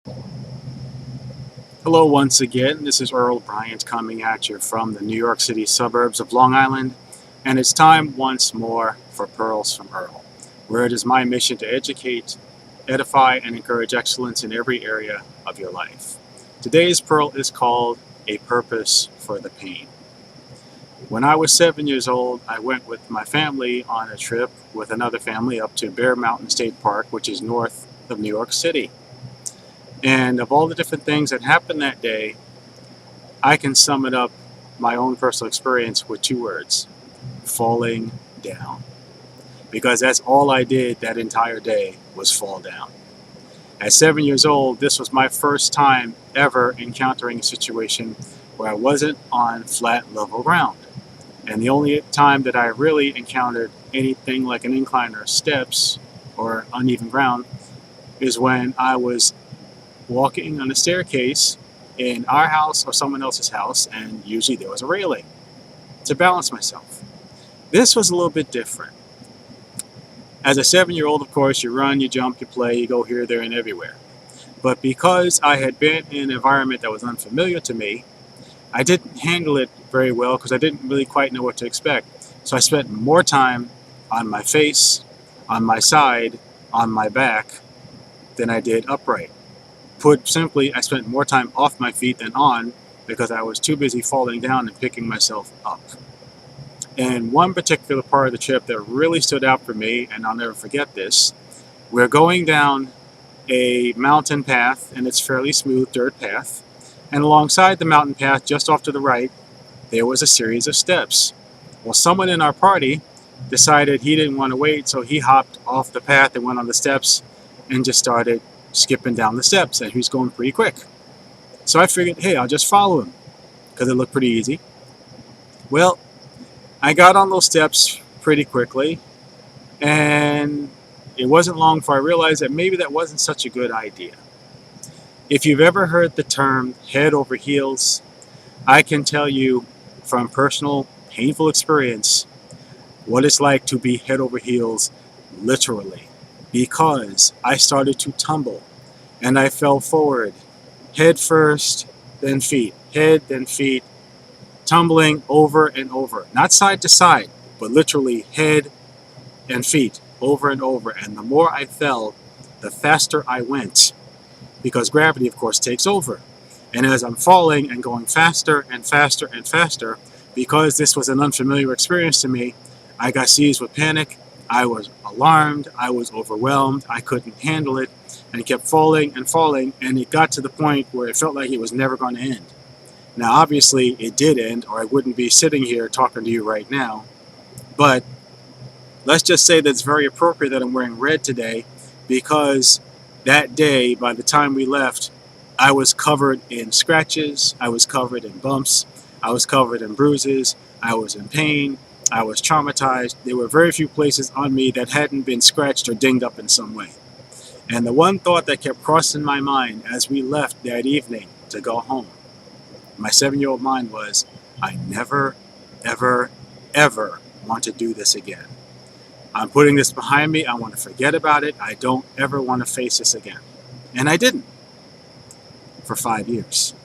Hello once again, this is Earl Bryant coming at you from the New York City suburbs of Long Island, and it's time once more for Pearls from Earl, where it is my mission to educate, edify, and encourage excellence in every area of your life. Today's Pearl is called A Purpose for the Pain. When I was 7 years old, I went with my family on a trip with another family up to Bear Mountain State Park, which is north of New York City. And of all the different things that happened that day, I can sum it up my own personal experience with two words: falling down. Because that's all I did that entire day was fall down. At 7 years old, this was my first time ever encountering a situation where I wasn't on flat, level ground. And the only time that I really encountered anything like an incline or steps or uneven ground is when I was walking on a staircase in our house or someone else's house, and usually there was a railing to balance myself. This was a little bit different. As a 7-year old, of course, you run, you jump, you play, you go here, there, and everywhere. But because I had been in an environment that was unfamiliar to me, I didn't handle it very well because I didn't really quite know what to expect. So I spent more time on my face, on my side, on my back than I did upright. Put simply, I spent more time off my feet than on because I was too busy falling down and picking myself up. And one particular part of the trip that really stood out for me, and I'll never forget this, we're going down a mountain path, and it's fairly smooth dirt path. And alongside the mountain path, just off to the right, there was a series of steps. Well, someone in our party decided he didn't want to wait, so he hopped off the path and went on the steps and just started skipping down the steps, and he was going pretty quick. So I figured, hey, I'll just follow him because it looked pretty easy. Well, I got on those steps pretty quickly, and it wasn't long before I realized that maybe that wasn't such a good idea. If you've ever heard the term head over heels, I can tell you from personal painful experience what it's like to be head over heels literally, because I started to tumble and I fell forward, head first, then feet, head, then feet, tumbling over and over, not side to side, but literally head and feet over and over. And the more I fell, the faster I went, because gravity, of course, takes over. And as I'm falling and going faster and faster and faster, because this was an unfamiliar experience to me, I got seized with panic. I was alarmed. I was overwhelmed. I couldn't handle it and kept falling and falling. And it got to the point where it felt like it was never going to end. Now, obviously, it did end, or I wouldn't be sitting here talking to you right now. But let's just say that it's very appropriate that I'm wearing red today, because that day, by the time we left, I was covered in scratches. I was covered in bumps. I was covered in bruises. I was in pain. I was traumatized. There were very few places on me that hadn't been scratched or dinged up in some way. And the one thought that kept crossing my mind as we left that evening to go home, my 7-year-old mind was, I never, ever, ever want to do this again. I'm putting this behind me. I want to forget about it. I don't ever want to face this again. And I didn't for 5 years.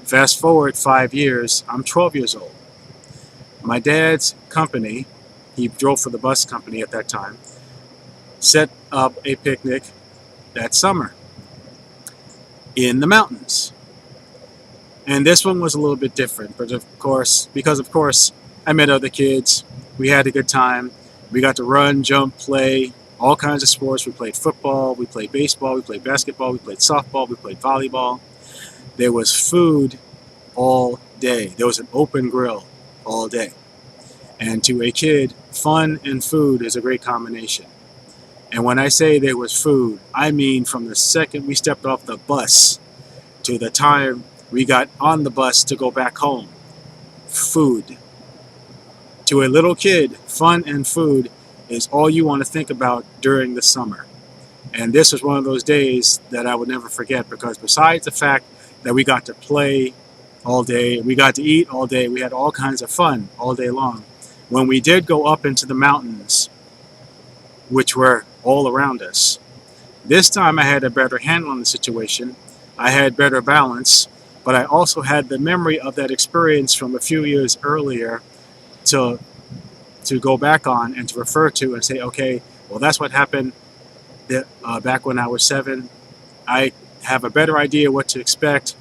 Fast forward 5 years, I'm 12 years old. My dad's company, he drove for the bus company at that time, set up a picnic that summer in the mountains. And this one was a little bit different, but of course, because of course I met other kids, we had a good time. We got to run, jump, play, all kinds of sports. We played football, we played baseball, we played basketball, we played softball, we played volleyball. There was food all day. There was an open grill all day. And to a kid, fun and food is a great combination. And when I say there was food, I mean from the second we stepped off the bus to the time we got on the bus to go back home. Food. To a little kid, fun and food is all you want to think about during the summer. And this was one of those days that I would never forget, because besides the fact that we got to play all day, we got to eat all day, we had all kinds of fun all day long. When we did go up into the mountains, which were all around us, this time I had a better handle on the situation I had better balance, but I also had the memory of that experience from a few years earlier to go back on and to refer to and say, okay, well, that's what happened back when I was 7. I have a better idea what to expect.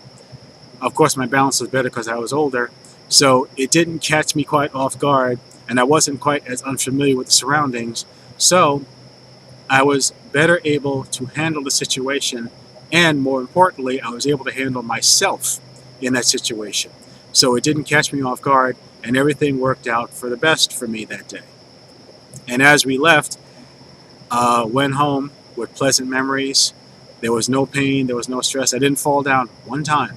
Of course, my balance was better because I was older, so it didn't catch me quite off guard, and I wasn't quite as unfamiliar with the surroundings. So I was better able to handle the situation, and more importantly, I was able to handle myself in that situation. So it didn't catch me off guard, and everything worked out for the best for me that day. And as we left, went home with pleasant memories. There was no pain, there was no stress. I didn't fall down one time.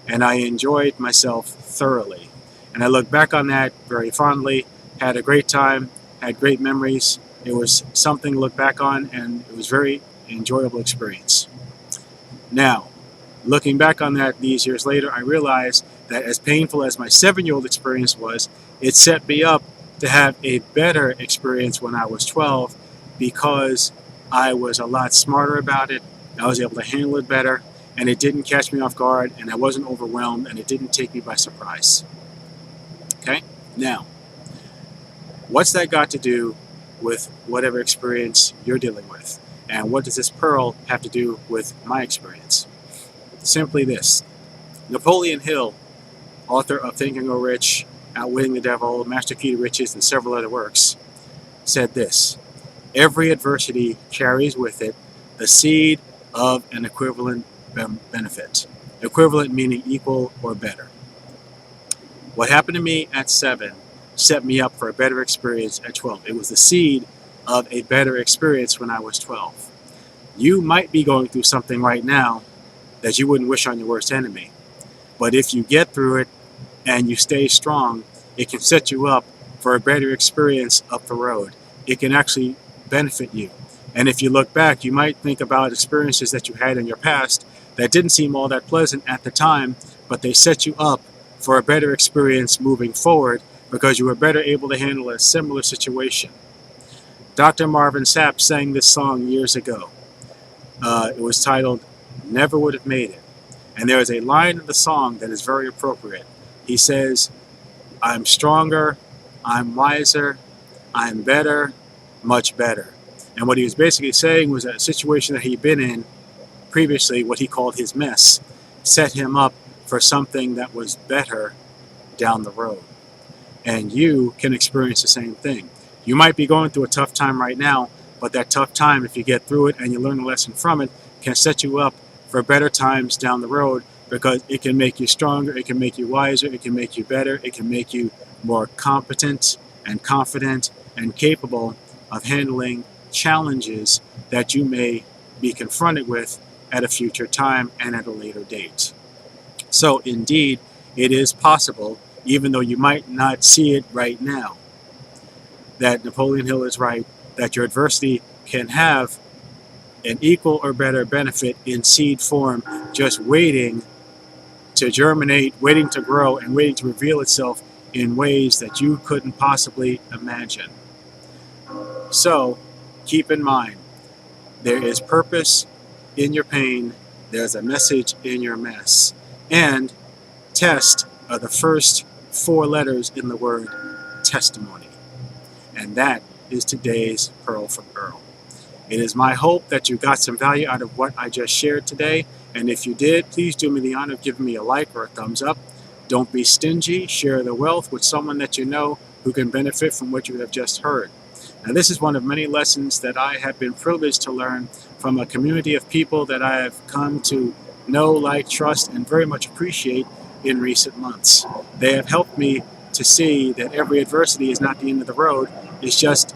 And I enjoyed myself thoroughly. And I look back on that very fondly, had a great time, had great memories. It was something to look back on, and it was a very enjoyable experience. Now, looking back on that these years later, I realized that as painful as my 7-year-old experience was, it set me up to have a better experience when I was 12 because I was a lot smarter about it. I was able to handle it better, and it didn't catch me off guard, and I wasn't overwhelmed, and it didn't take me by surprise. Okay? Now, what's that got to do with whatever experience you're dealing with? And what does this pearl have to do with my experience? Simply this. Napoleon Hill, author of Think and Grow Rich, Outwitting the Devil, Master Key to Riches, and several other works, said this: every adversity carries with it the seed of an equivalent benefit. Equivalent meaning equal or better. What happened to me at 7 set me up for a better experience at 12. It was the seed of a better experience when I was 12. You might be going through something right now that you wouldn't wish on your worst enemy. But if you get through it and you stay strong, it can set you up for a better experience up the road. It can actually benefit you. And if you look back, you might think about experiences that you had in your past that didn't seem all that pleasant at the time, but they set you up for a better experience moving forward because you were better able to handle a similar situation. Dr. Marvin Sapp sang this song years ago. It was titled Never Would Have Made It. And there is a line in the song that is very appropriate. He says, I'm stronger, I'm wiser, I'm better, much better. And what he was basically saying was that a situation that he'd been in previously, what he called his mess, set him up for something that was better down the road. And you can experience the same thing. You might be going through a tough time right now, but that tough time, if you get through it and you learn a lesson from it, can set you up for better times down the road because it can make you stronger, it can make you wiser, it can make you better, it can make you more competent and confident and capable of handling challenges that you may be confronted with at a future time and at a later date. So indeed, it is possible, even though you might not see it right now, that Napoleon Hill is right, that your adversity can have an equal or better benefit in seed form, just waiting to germinate, waiting to grow, and waiting to reveal itself in ways that you couldn't possibly imagine. So, keep in mind, there is purpose in your pain, there's a message in your mess, and test are the first 4 letters in the word testimony. And that is today's Pearl from Earl. It is my hope that you got some value out of what I just shared today, and if you did, please do me the honor of giving me a like or a thumbs up. Don't be stingy, share the wealth with someone that you know who can benefit from what you have just heard. Now, this is one of many lessons that I have been privileged to learn from a community of people that I have come to know, like, trust, and very much appreciate in recent months. They have helped me to see that every adversity is not the end of the road. It's just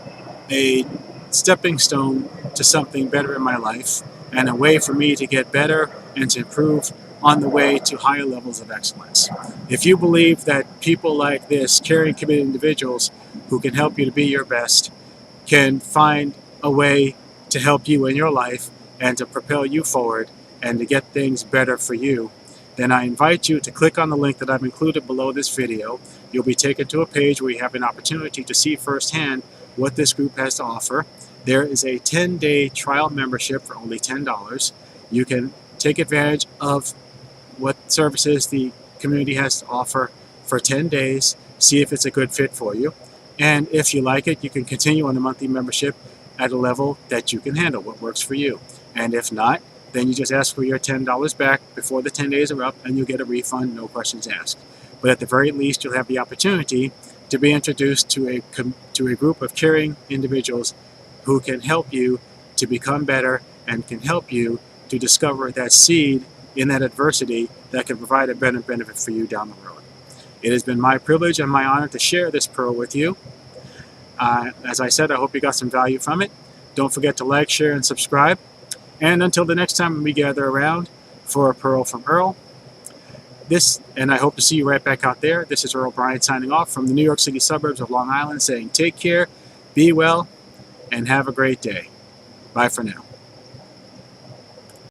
a stepping stone to something better in my life and a way for me to get better and to improve on the way to higher levels of excellence. If you believe that people like this, caring, committed individuals who can help you to be your best, can find a way to help you in your life and to propel you forward and to get things better for you, then I invite you to click on the link that I've included below this video. You'll be taken to a page where you have an opportunity to see firsthand what this group has to offer. There is a 10-day trial membership for only $10. You can take advantage of what services the community has to offer for 10 days, see if it's a good fit for you. And if you like it, you can continue on the monthly membership at a level that you can handle, what works for you. And if not, then you just ask for your $10 back before the 10 days are up and you'll get a refund, no questions asked. But at the very least, you'll have the opportunity to be introduced to a group of caring individuals who can help you to become better and can help you to discover that seed in that adversity that can provide a better benefit for you down the road. It has been my privilege and my honor to share this pearl with you. As I said, I hope you got some value from it. Don't forget to like, share, and subscribe. And until the next time we gather around for a Pearl from Earl, and I hope to see you right back out there. This is Earl Bryant signing off from the New York City suburbs of Long Island saying take care, be well, and have a great day. Bye for now.